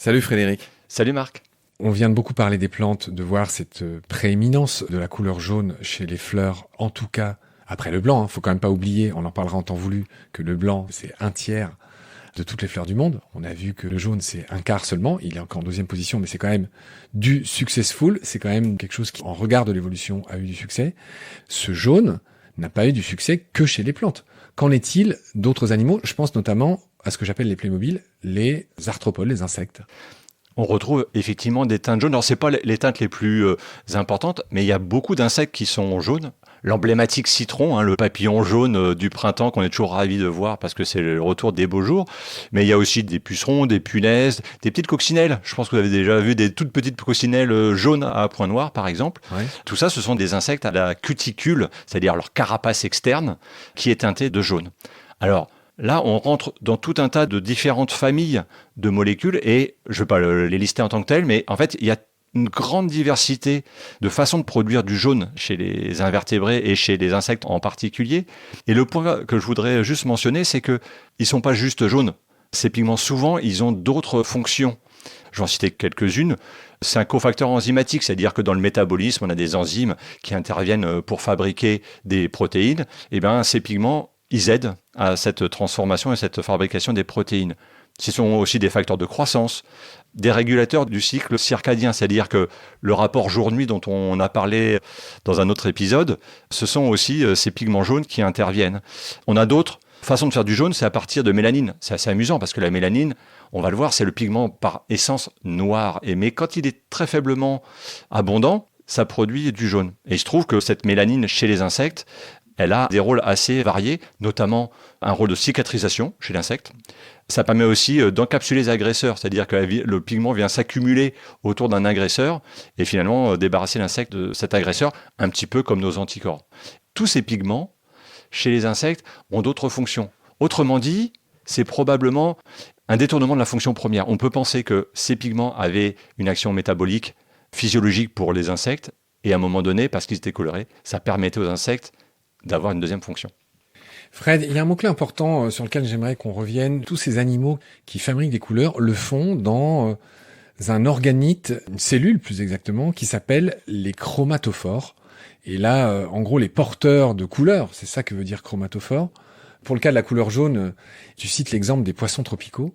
Salut Frédéric. Salut Marc. On vient de beaucoup parler des plantes, de voir cette prééminence de la couleur jaune chez les fleurs, en tout cas après le blanc. Faut quand même pas oublier, on en parlera en temps voulu, que le blanc c'est 1/3 de toutes les fleurs du monde. On a vu que le jaune c'est 1/4 seulement, il est encore en 2e position, mais c'est quand même du successful, c'est quand même quelque chose qui, en regard de l'évolution, a eu du succès. Ce jaune n'a pas eu du succès que chez les plantes. Qu'en est-il d'autres animaux? Je pense notamment à ce que j'appelle les Playmobil, les arthropodes, les insectes. On retrouve effectivement des teintes jaunes. Alors, c'est pas les teintes les plus importantes, mais il y a beaucoup d'insectes qui sont jaunes. L'emblématique citron, le papillon jaune du printemps qu'on est toujours ravi de voir parce que c'est le retour des beaux jours. Mais il y a aussi des pucerons, des punaises, des petites coccinelles. Je pense que vous avez déjà vu des toutes petites coccinelles jaunes à points noirs, par exemple. Ouais. Tout ça, ce sont des insectes à la cuticule, c'est-à-dire leur carapace externe, qui est teintée de jaune. Alors, là, on rentre dans tout un tas de différentes familles de molécules et je ne vais pas les lister en tant que telles, mais en fait, il y a une grande diversité de façons de produire du jaune chez les invertébrés et chez les insectes en particulier. Et le point que je voudrais juste mentionner, c'est qu'ils ne sont pas juste jaunes. Ces pigments, souvent, ils ont d'autres fonctions. Je vais en citer quelques-unes. C'est un cofacteur enzymatique, c'est-à-dire que dans le métabolisme, on a des enzymes qui interviennent pour fabriquer des protéines. Et bien, ces pigments, ils aident à cette transformation et cette fabrication des protéines. Ce sont aussi des facteurs de croissance, des régulateurs du cycle circadien, c'est-à-dire que le rapport jour-nuit dont on a parlé dans un autre épisode, ce sont aussi ces pigments jaunes qui interviennent. On a d'autres façons de faire du jaune, c'est à partir de mélanine. C'est assez amusant parce que la mélanine, on va le voir, c'est le pigment par essence noir. Mais quand il est très faiblement abondant, ça produit du jaune. Et il se trouve que cette mélanine chez les insectes, elle a des rôles assez variés, notamment un rôle de cicatrisation chez l'insecte. Ça permet aussi d'encapsuler les agresseurs, c'est-à-dire que le pigment vient s'accumuler autour d'un agresseur et finalement débarrasser l'insecte de cet agresseur, un petit peu comme nos anticorps. Tous ces pigments, chez les insectes, ont d'autres fonctions. Autrement dit, c'est probablement un détournement de la fonction première. On peut penser que ces pigments avaient une action métabolique, physiologique pour les insectes, et à un moment donné, parce qu'ils étaient colorés, ça permettait aux insectes d'avoir une deuxième fonction. Fred, il y a un mot-clé important sur lequel j'aimerais qu'on revienne. Tous ces animaux qui fabriquent des couleurs le font dans un organite, une cellule plus exactement, qui s'appelle les chromatophores. Et là, en gros, les porteurs de couleurs, c'est ça que veut dire chromatophore. Pour le cas de la couleur jaune, tu cites l'exemple des poissons tropicaux.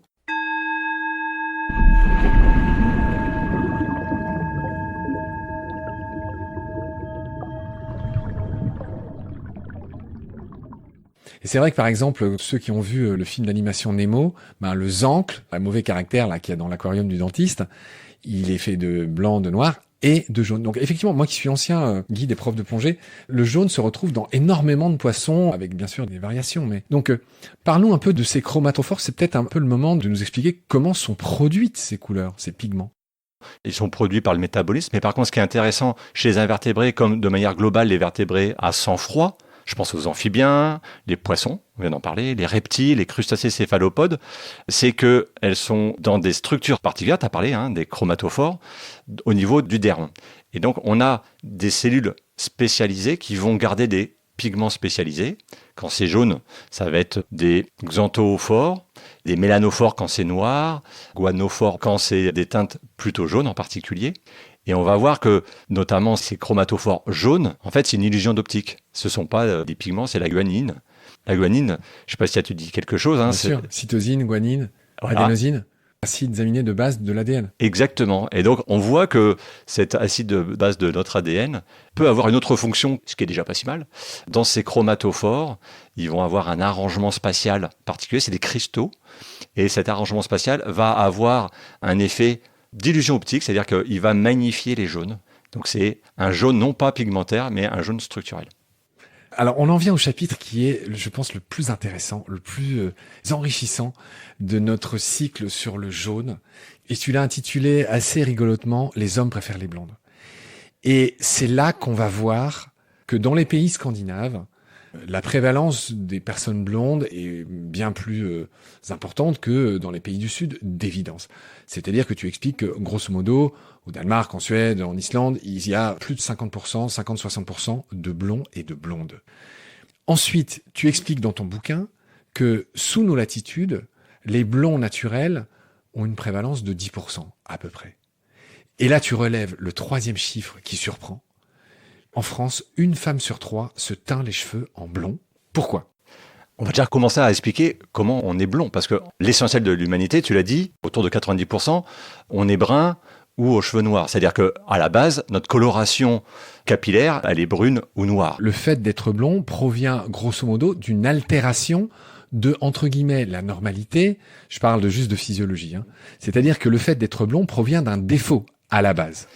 Et c'est vrai que par exemple, ceux qui ont vu le film d'animation Nemo, le zancre, un mauvais caractère là qu'il y a dans l'aquarium du dentiste, il est fait de blanc, de noir et de jaune. Donc effectivement, moi qui suis ancien guide et prof de plongée, le jaune se retrouve dans énormément de poissons, avec bien sûr des variations. Mais donc parlons un peu de ces chromatophores. C'est peut-être un peu le moment de nous expliquer comment sont produites ces couleurs, ces pigments. Ils sont produits par le métabolisme. Mais par contre, ce qui est intéressant chez les invertébrés, comme de manière globale, les vertébrés à sang froid, je pense aux amphibiens, les poissons, on vient d'en parler, les reptiles, les crustacés céphalopodes, c'est qu'elles sont dans des structures particulières, tu as parlé, des chromatophores, au niveau du derme. Et donc, on a des cellules spécialisées qui vont garder des pigments spécialisés. Quand c'est jaune, ça va être des xanthophores, des mélanophores quand c'est noir, guanophores quand c'est des teintes plutôt jaunes en particulier. Et on va voir que, notamment ces chromatophores jaunes, en fait, c'est une illusion d'optique. Ce ne sont pas des pigments, c'est la guanine. La guanine, je ne sais pas si ça te dit quelque chose. Bien sûr, cytosine, guanine, adénosine, acides aminés de base de l'ADN. Exactement. Et donc, on voit que cet acide de base de notre ADN peut avoir une autre fonction, ce qui est déjà pas si mal. Dans ces chromatophores, ils vont avoir un arrangement spatial particulier, c'est des cristaux. Et cet arrangement spatial va avoir un effet d'illusion optique, c'est-à-dire qu'il va magnifier les jaunes. Donc c'est un jaune non pas pigmentaire, mais un jaune structurel. Alors on en vient au chapitre qui est, je pense, le plus intéressant, le plus enrichissant de notre cycle sur le jaune. Et tu l'as intitulé assez rigolotement « Les hommes préfèrent les blondes ». Et c'est là qu'on va voir que dans les pays scandinaves, la prévalence des personnes blondes est bien plus importante que dans les pays du Sud, d'évidence. C'est-à-dire que tu expliques que, grosso modo, au Danemark, en Suède, en Islande, il y a plus de 50%, 50-60% de blonds et de blondes. Ensuite, tu expliques dans ton bouquin que, sous nos latitudes, les blonds naturels ont une prévalence de 10% à peu près. Et là, tu relèves le troisième chiffre qui surprend. En France, une femme sur 3 se teint les cheveux en blond. Pourquoi ? On va déjà commencer à expliquer comment on est blond, parce que l'essentiel de l'humanité, tu l'as dit, autour de 90%, on est brun ou aux cheveux noirs. C'est-à-dire qu'à la base, notre coloration capillaire, elle est brune ou noire. Le fait d'être blond provient grosso modo d'une altération de, entre guillemets, la normalité. Je parle juste de physiologie. C'est-à-dire que le fait d'être blond provient d'un défaut à la base.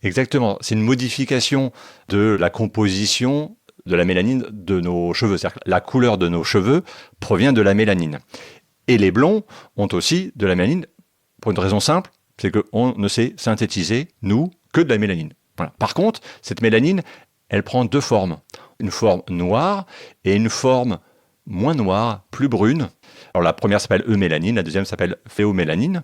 Exactement. C'est une modification de la composition de la mélanine de nos cheveux. C'est-à-dire que la couleur de nos cheveux provient de la mélanine. Et les blonds ont aussi de la mélanine pour une raison simple, c'est qu'on ne sait synthétiser, nous, que de la mélanine. Voilà. Par contre, cette mélanine, elle prend 2 formes. Une forme noire et une forme moins noire, plus brune. Alors la première s'appelle eumélanine, la deuxième s'appelle phéomélanine.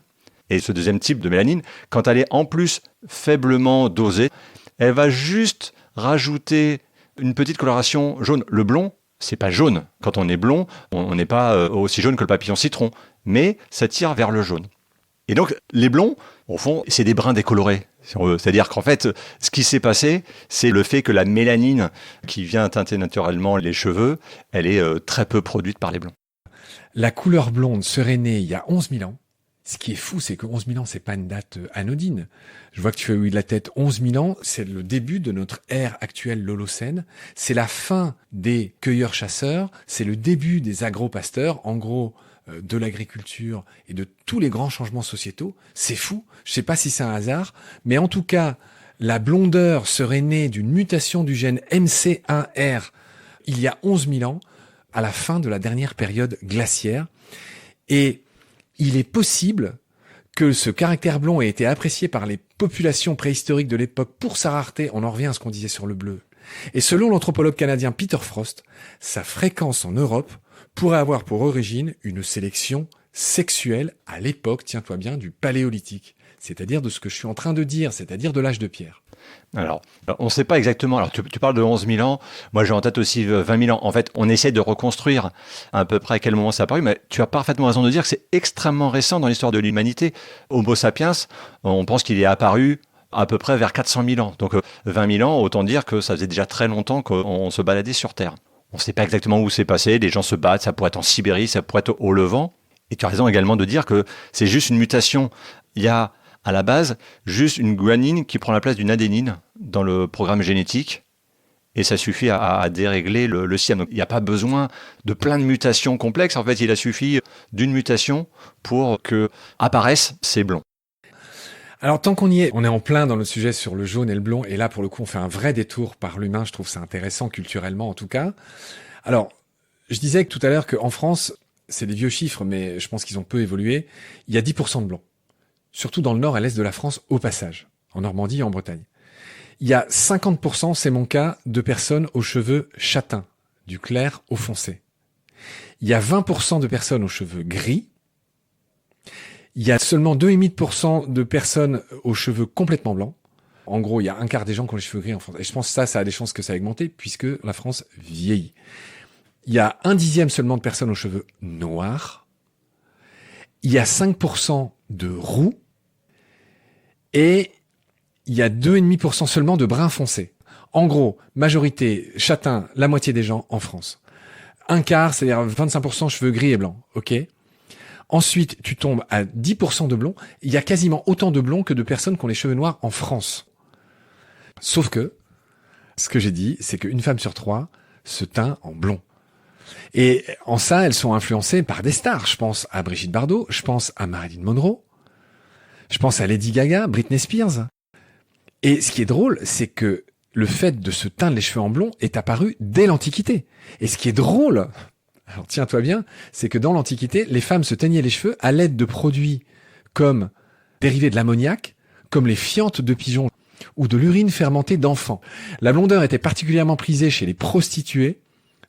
Et ce deuxième type de mélanine, quand elle est en plus faiblement dosée, elle va juste rajouter une petite coloration jaune. Le blond, c'est pas jaune. Quand on est blond, on n'est pas aussi jaune que le papillon citron, mais ça tire vers le jaune. Et donc, les blonds, au fond, c'est des bruns décolorés. C'est-à-dire qu'en fait, ce qui s'est passé, c'est le fait que la mélanine qui vient teinter naturellement les cheveux, elle est très peu produite par les blonds. La couleur blonde serait née il y a 11 000 ans. Ce qui est fou, c'est que 11 000 ans, c'est pas une date anodine. Je vois que tu fais oui de la tête. 11 000 ans, c'est le début de notre ère actuelle, l'Holocène. C'est la fin des cueilleurs-chasseurs. C'est le début des agro-pasteurs. En gros, de l'agriculture et de tous les grands changements sociétaux. C'est fou. Je sais pas si c'est un hasard, mais en tout cas, la blondeur serait née d'une mutation du gène MC1R il y a 11 000 ans, à la fin de la dernière période glaciaire. Et il est possible que ce caractère blond ait été apprécié par les populations préhistoriques de l'époque pour sa rareté. On en revient à ce qu'on disait sur le bleu. Et selon l'anthropologue canadien Peter Frost, sa fréquence en Europe pourrait avoir pour origine une sélection sexuelle à l'époque, tiens-toi bien, du Paléolithique. C'est-à-dire de ce que je suis en train de dire, c'est-à-dire de l'âge de pierre. Alors, on ne sait pas exactement. Alors, tu parles de 11 000 ans. Moi, j'ai en tête aussi 20 000 ans. En fait, on essaie de reconstruire à peu près à quel moment ça a apparu, mais tu as parfaitement raison de dire que c'est extrêmement récent dans l'histoire de l'humanité. Homo sapiens, on pense qu'il est apparu à peu près vers 400 000 ans. Donc, 20 000 ans, autant dire que ça faisait déjà très longtemps qu'on se baladait sur Terre. On ne sait pas exactement où c'est passé. Les gens se battent. Ça pourrait être en Sibérie, ça pourrait être au Levant. Et tu as raison également de dire que c'est juste une mutation. Il y a à la base, juste une guanine qui prend la place d'une adénine dans le programme génétique, et ça suffit à dérégler le siam. Donc, il n'y a pas besoin de plein de mutations complexes. En fait, il a suffi d'une mutation pour que apparaissent ces blonds. Alors, tant qu'on y est, on est en plein dans le sujet sur le jaune et le blond, et là, pour le coup, on fait un vrai détour par l'humain. Je trouve ça intéressant, culturellement, en tout cas. Alors, je disais que tout à l'heure qu'en France, c'est des vieux chiffres, mais je pense qu'ils ont peu évolué, il y a 10% de blonds. Surtout dans le nord et l'est de la France, au passage, en Normandie et en Bretagne. Il y a 50%, c'est mon cas, de personnes aux cheveux châtains, du clair au foncé. Il y a 20% de personnes aux cheveux gris. Il y a seulement 2,5% de personnes aux cheveux complètement blancs. En gros, il y a un quart des gens qui ont les cheveux gris en France. Et je pense que ça a des chances que ça a augmenté, puisque la France vieillit. Il y a 1/10 seulement de personnes aux cheveux noirs. Il y a 5% de roux. Et il y a 2,5% seulement de bruns foncés. En gros, majorité châtain, la moitié des gens en France. Un quart, c'est-à-dire 25% cheveux gris et blancs, ok ? Ensuite, tu tombes à 10% de blonds. Il y a quasiment autant de blonds que de personnes qui ont les cheveux noirs en France. Sauf que, ce que j'ai dit, c'est qu'une femme sur 3 se teint en blond. Et en ça, elles sont influencées par des stars. Je pense à Brigitte Bardot, je pense à Marilyn Monroe, je pense à Lady Gaga, Britney Spears. Et ce qui est drôle, c'est que le fait de se teindre les cheveux en blond est apparu dès l'Antiquité. Et ce qui est drôle, alors tiens-toi bien, c'est que dans l'Antiquité, les femmes se teignaient les cheveux à l'aide de produits comme dérivés de l'ammoniac, comme les fientes de pigeons ou de l'urine fermentée d'enfants. La blondeur était particulièrement prisée chez les prostituées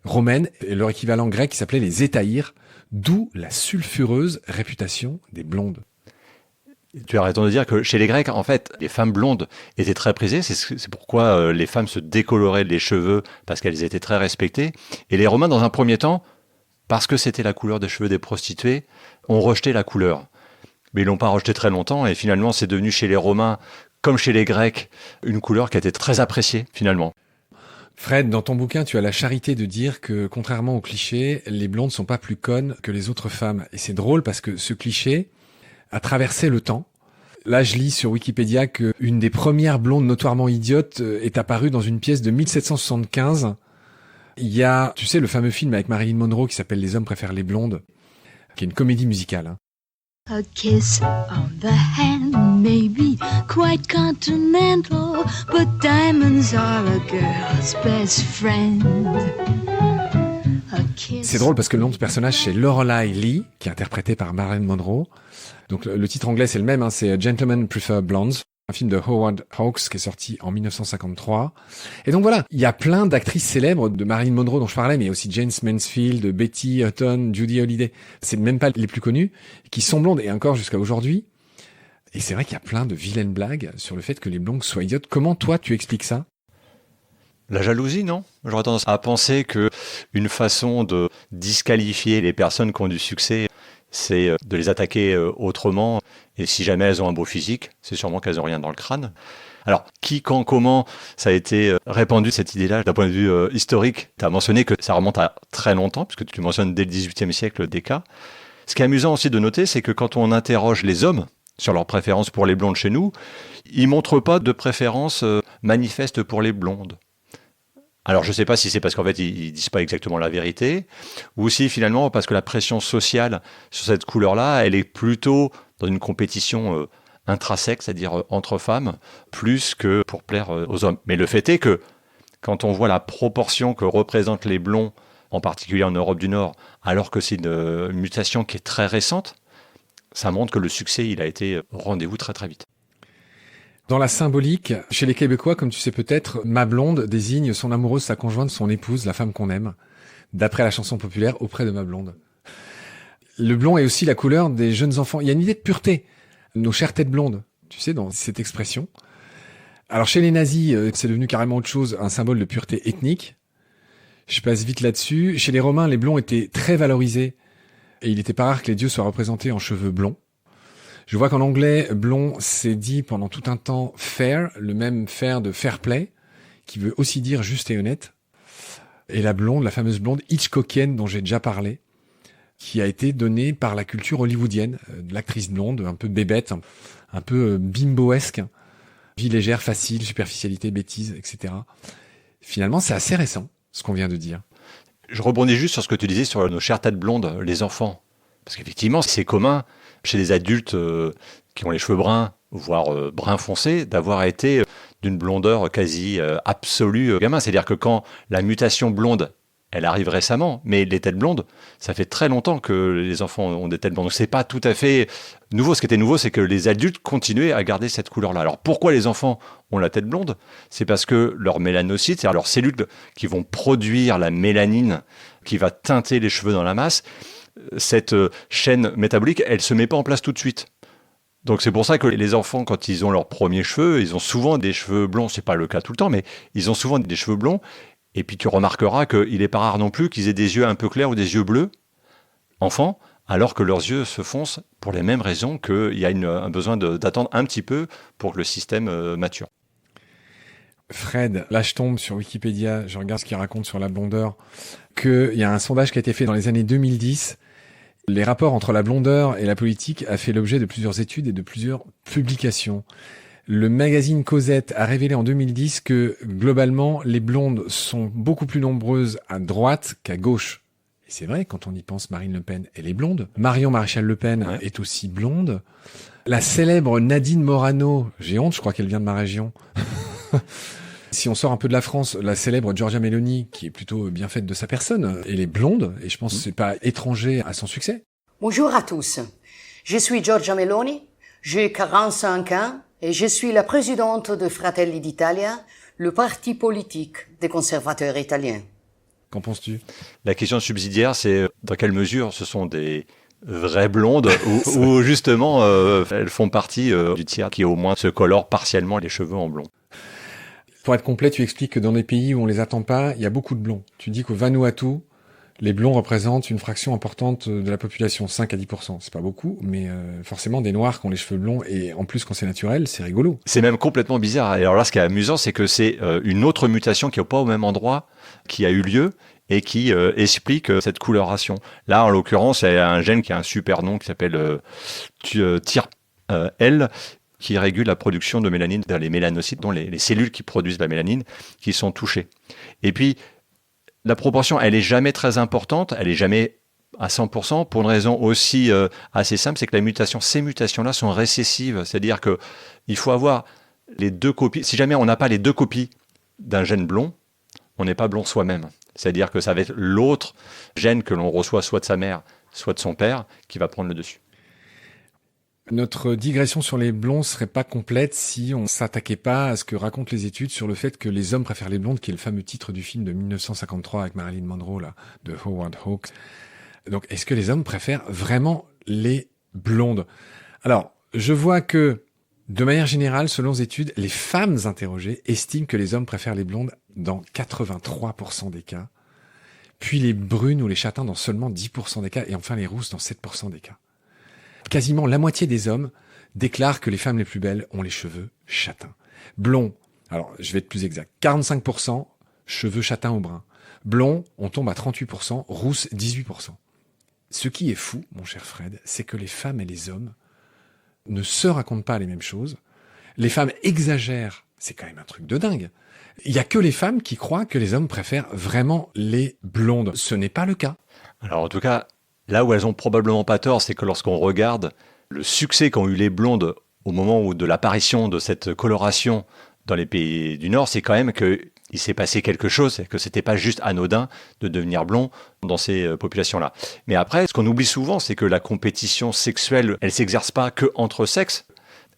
romaines, et leur équivalent grec qui s'appelait les hétaïres, d'où la sulfureuse réputation des blondes. Tu as raison de dire que chez les Grecs, en fait, les femmes blondes étaient très prisées. C'est pourquoi les femmes se décoloraient les cheveux, parce qu'elles étaient très respectées. Et les Romains, dans un premier temps, parce que c'était la couleur des cheveux des prostituées, ont rejeté la couleur. Mais ils l'ont pas rejeté très longtemps et finalement c'est devenu chez les Romains comme chez les Grecs une couleur qui a été très appréciée finalement. Fred, dans ton bouquin, tu as la charité de dire que, contrairement au cliché, les blondes sont pas plus connes que les autres femmes. Et c'est drôle parce que ce cliché a traversé le temps. Là, je lis sur Wikipédia qu'une des premières blondes notoirement idiotes est apparue dans une pièce de 1775. Il y a, tu sais, le fameux film avec Marilyn Monroe qui s'appelle Les hommes préfèrent les blondes, qui est une comédie musicale. A kiss on the hand may be quite continental, but diamonds are a girl's best friend. C'est drôle parce que le nom de personnage, c'est Lorelei Lee, qui est interprétée par Marilyn Monroe. Donc le titre anglais, c'est le même, c'est Gentlemen Prefer Blondes, un film de Howard Hawks qui est sorti en 1953. Et donc voilà, il y a plein d'actrices célèbres de Marilyn Monroe dont je parlais, mais aussi Jane Mansfield, Betty Hutton, Judy Holliday. C'est même pas les plus connues, qui sont blondes et encore jusqu'à aujourd'hui. Et c'est vrai qu'il y a plein de vilaines blagues sur le fait que les blondes soient idiotes. Comment toi tu expliques ça ? La jalousie, non ? J'aurais tendance à penser que une façon de disqualifier les personnes qui ont du succès, c'est de les attaquer autrement. Et si jamais elles ont un beau physique, c'est sûrement qu'elles n'ont rien dans le crâne. Alors, qui, quand, comment, ça a été répandu, cette idée-là, d'un point de vue historique. Tu as mentionné que ça remonte à très longtemps, puisque tu mentionnes dès le XVIIIe siècle des cas. Ce qui est amusant aussi de noter, c'est que quand on interroge les hommes sur leur préférence pour les blondes chez nous, ils ne montrent pas de préférence manifeste pour les blondes. Alors, je ne sais pas si c'est parce qu'en fait, ils disent pas exactement la vérité, ou si finalement, parce que la pression sociale sur cette couleur-là, elle est plutôt dans une compétition intrinsèque, c'est-à-dire entre femmes, plus que pour plaire aux hommes. Mais le fait est que, quand on voit la proportion que représentent les blonds, en particulier en Europe du Nord, alors que c'est une mutation qui est très récente, ça montre que le succès, il a été au rendez-vous très très vite. Dans la symbolique, chez les Québécois, comme tu sais peut-être, ma blonde désigne son amoureuse, sa conjointe, son épouse, la femme qu'on aime, d'après la chanson populaire Auprès de ma blonde. Le blond est aussi la couleur des jeunes enfants. Il y a une idée de pureté, nos chères têtes blondes, tu sais, dans cette expression. Alors chez les nazis, c'est devenu carrément autre chose, un symbole de pureté ethnique. Je passe vite là-dessus. Chez les Romains, les blonds étaient très valorisés et il n'était pas rare que les dieux soient représentés en cheveux blonds. Je vois qu'en anglais, blond, c'est dit pendant tout un temps fair, le même fair de fair play, qui veut aussi dire juste et honnête. Et la blonde, la fameuse blonde Hitchcockienne dont j'ai déjà parlé, qui a été donnée par la culture hollywoodienne, l'actrice blonde, un peu bébête, un peu bimboesque, vie légère, facile, superficialité, bêtise, etc. Finalement, c'est assez récent, ce qu'on vient de dire. Je rebondis juste sur ce que tu disais sur nos chères têtes blondes, les enfants. Parce qu'effectivement, c'est commun chez les adultes qui ont les cheveux bruns, voire brun foncé, d'avoir été d'une blondeur quasi absolue gamin. C'est-à-dire que quand la mutation blonde, elle arrive récemment, mais les têtes blondes, ça fait très longtemps que les enfants ont des têtes blondes. Donc c'est pas tout à fait nouveau. Ce qui était nouveau, c'est que les adultes continuaient à garder cette couleur-là. Alors pourquoi les enfants ont la tête blonde ? C'est parce que leurs mélanocytes, c'est-à-dire leurs cellules qui vont produire la mélanine qui va teinter les cheveux dans la masse, cette chaîne métabolique, elle se met pas en place tout de suite. Donc c'est pour ça que les enfants, quand ils ont leurs premiers cheveux, ils ont souvent des cheveux blonds. C'est pas le cas tout le temps, mais ils ont souvent des cheveux blonds. Et puis tu remarqueras qu'il n'est pas rare non plus qu'ils aient des yeux un peu clairs ou des yeux bleus, enfants, alors que leurs yeux se foncent pour les mêmes raisons qu'il y a un besoin d'attendre un petit peu pour que le système mature. Fred, là je tombe sur Wikipédia, je regarde ce qu'il raconte sur la blondeur, qu'il y a un sondage qui a été fait dans les années 2010. Les rapports entre la blondeur et la politique a fait l'objet de plusieurs études et de plusieurs publications. Le magazine Cosette a révélé en 2010 que, globalement, les blondes sont beaucoup plus nombreuses à droite qu'à gauche. Et c'est vrai, quand on y pense, Marine Le Pen, elle est blonde. Marion Maréchal Le Pen est aussi blonde. La célèbre Nadine Morano, j'ai honte, je crois qu'elle vient de ma région. Si on sort un peu de la France, la célèbre Giorgia Meloni, qui est plutôt bien faite de sa personne, elle est blonde, et je pense que c'est pas étranger à son succès. Bonjour à tous. Je suis Giorgia Meloni, j'ai 45 ans, et je suis la présidente de Fratelli d'Italia, le parti politique des conservateurs italiens. Qu'en penses-tu ? La question subsidiaire, c'est dans quelle mesure ce sont des vraies blondes ou justement elles font partie du tiers qui au moins se colore partiellement les cheveux en blond. Pour être complet, tu expliques que dans les pays où on les attend pas, il y a beaucoup de blonds. Tu dis qu'au Vanuatu, Les blonds représentent une fraction importante de la population, 5 à 10%. C'est pas beaucoup, mais forcément des noirs qui ont les cheveux blonds, et en plus quand c'est naturel, c'est rigolo. C'est même complètement bizarre. Et alors là, ce qui est amusant, c'est que c'est une autre mutation qui n'est pas au même endroit qui a eu lieu et qui explique cette coloration. Là, en l'occurrence, il y a un gène qui a un super nom qui s'appelle TYR-L, qui régule la production de mélanine dans les mélanocytes, dont les cellules qui produisent la mélanine, qui sont touchées. Et puis, la proportion, elle est jamais très importante, elle est jamais à 100%, pour une raison aussi assez simple, c'est que ces mutations-là sont récessives. C'est-à-dire que il faut avoir les 2 copies. Si jamais on n'a pas les 2 copies d'un gène blond, on n'est pas blond soi-même. C'est-à-dire que ça va être l'autre gène que l'on reçoit soit de sa mère, soit de son père, qui va prendre le dessus. Notre digression sur les blonds serait pas complète si on s'attaquait pas à ce que racontent les études sur le fait que les hommes préfèrent les blondes, qui est le fameux titre du film de 1953 avec Marilyn Monroe, là, de Howard Hawks. Donc, est-ce que les hommes préfèrent vraiment les blondes? Alors, je vois que, de manière générale, selon les études, les femmes interrogées estiment que les hommes préfèrent les blondes dans 83% des cas, puis les brunes ou les châtains dans seulement 10% des cas, et enfin les rousses dans 7% des cas. Quasiment la moitié des hommes déclarent que les femmes les plus belles ont les cheveux châtains. Blonds, alors je vais être plus exact, 45%, cheveux châtains ou bruns. Blonds, on tombe à 38%, rousses 18%. Ce qui est fou, mon cher Fred, c'est que les femmes et les hommes ne se racontent pas les mêmes choses. Les femmes exagèrent, c'est quand même un truc de dingue. Il y a que les femmes qui croient que les hommes préfèrent vraiment les blondes. Ce n'est pas le cas. Alors en tout cas, là où elles ont probablement pas tort, c'est que lorsqu'on regarde le succès qu'ont eu les blondes au moment de l'apparition de cette coloration dans les pays du Nord, c'est quand même qu'il s'est passé quelque chose, c'est que c'était pas juste anodin de devenir blond dans ces populations-là. Mais après, ce qu'on oublie souvent, c'est que la compétition sexuelle, elle s'exerce pas que entre sexes.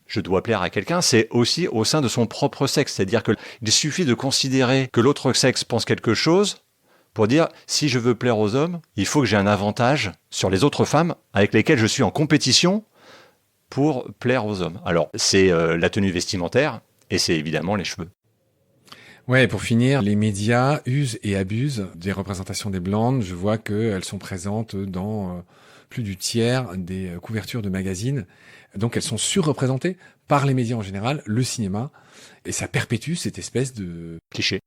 Je dois plaire à quelqu'un, c'est aussi au sein de son propre sexe. C'est-à-dire qu'il suffit de considérer que l'autre sexe pense quelque chose pour dire, si je veux plaire aux hommes, il faut que j'ai un avantage sur les autres femmes avec lesquelles je suis en compétition pour plaire aux hommes. Alors, c'est la tenue vestimentaire et c'est évidemment les cheveux. Ouais, pour finir, les médias usent et abusent des représentations des blondes. Je vois qu'elles sont présentes dans plus du tiers des couvertures de magazines. Donc elles sont surreprésentées par les médias en général, le cinéma, et ça perpétue cette espèce de cliché,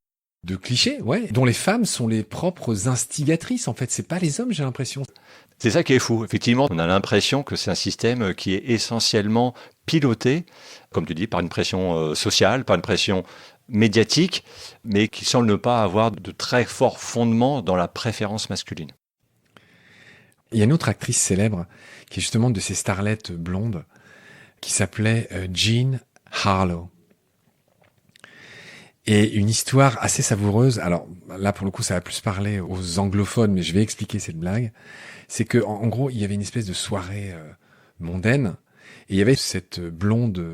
ouais, dont les femmes sont les propres instigatrices. En fait, c'est pas les hommes, j'ai l'impression. C'est ça qui est fou. Effectivement, on a l'impression que c'est un système qui est essentiellement piloté, comme tu dis, par une pression sociale, par une pression médiatique, mais qui semble ne pas avoir de très forts fondements dans la préférence masculine. Il y a une autre actrice célèbre, qui est justement de ces starlettes blondes, qui s'appelait Jean Harlow. Et une histoire assez savoureuse, alors là pour le coup ça va plus parler aux anglophones, mais je vais expliquer cette blague, c'est que en gros il y avait une espèce de soirée mondaine, et il y avait cette blonde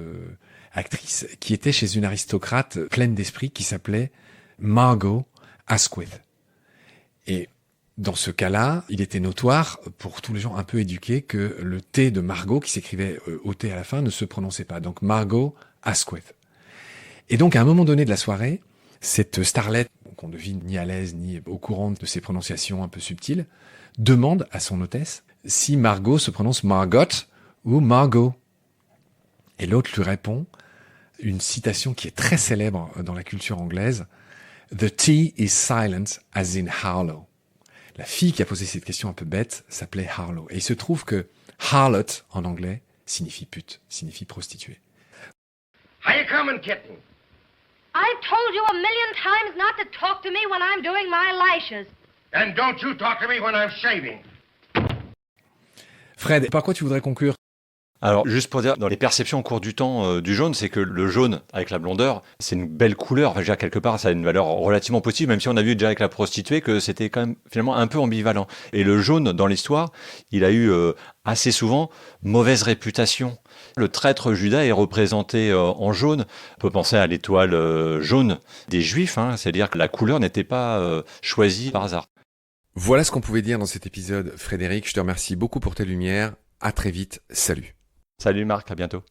actrice qui était chez une aristocrate pleine d'esprit qui s'appelait Margot Asquith. Et dans ce cas-là, il était notoire pour tous les gens un peu éduqués que le T de Margot, qui s'écrivait au T à la fin, ne se prononçait pas. Donc Margot Asquith. Et donc à un moment donné de la soirée, cette starlette, qu'on ne devine ni à l'aise ni au courant de ses prononciations un peu subtiles, demande à son hôtesse si Margot se prononce Margot ou Margot. Et l'autre lui répond une citation qui est très célèbre dans la culture anglaise, « The T is silent as in Harlow ». La fille qui a posé cette question un peu bête s'appelait Harlow. Et il se trouve que harlot, en anglais, signifie pute, signifie prostituée. How you coming, kitten? I've told you a million times not to talk to me when I'm doing my lashes. And don't you talk to me when I'm shaving. Fred, par quoi tu voudrais conclure? Alors, juste pour dire, dans les perceptions au cours du temps du jaune, c'est que le jaune, avec la blondeur, c'est une belle couleur. Enfin, je veux dire, quelque part, ça a une valeur relativement positive, même si on a vu déjà avec la prostituée que c'était quand même finalement un peu ambivalent. Et le jaune, dans l'histoire, il a eu assez souvent mauvaise réputation. Le traître Judas est représenté en jaune. On peut penser à l'étoile jaune des Juifs, hein, c'est-à-dire que la couleur n'était pas choisie par hasard. Voilà ce qu'on pouvait dire dans cet épisode. Frédéric, je te remercie beaucoup pour tes lumières. À très vite. Salut. Salut Marc, à bientôt.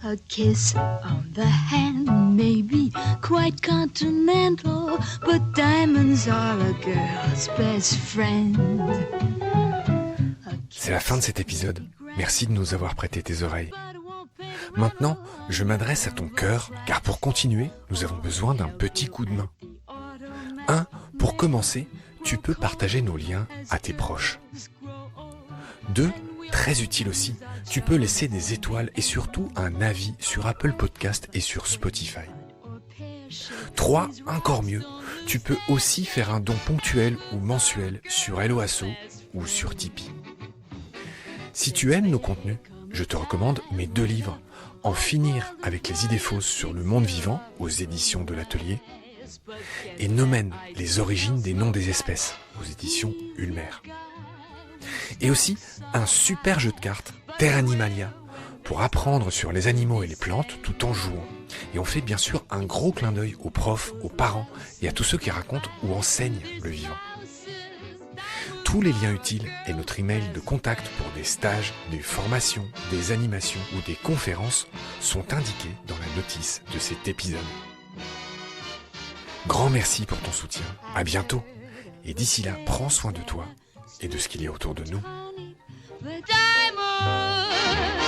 A kiss on the hand may be quite continental, but diamonds are a girl's best friend. C'est la fin de cet épisode. Merci de nous avoir prêté tes oreilles. Maintenant, je m'adresse à ton cœur, car pour continuer, nous avons besoin d'un petit coup de main. 1. Pour commencer, tu peux partager nos liens à tes proches. 2. Très utile aussi, tu peux laisser des étoiles et surtout un avis sur Apple Podcast et sur Spotify. 3. Encore mieux, tu peux aussi faire un don ponctuel ou mensuel sur Helloasso ou sur Tipeee. Si tu aimes nos contenus, je te recommande mes 2 livres, En finir avec les idées fausses sur le monde vivant aux éditions de l'Atelier et Nomen, les origines des noms des espèces aux éditions Ulmer. Et aussi un super jeu de cartes, Terra Animalia, pour apprendre sur les animaux et les plantes tout en jouant. Et on fait bien sûr un gros clin d'œil aux profs, aux parents et à tous ceux qui racontent ou enseignent le vivant. Tous les liens utiles et notre email de contact pour des stages, des formations, des animations ou des conférences sont indiqués dans la notice de cet épisode. Grand merci pour ton soutien, à bientôt, et d'ici là, prends soin de toi et de ce qu'il y a autour de nous. The diamond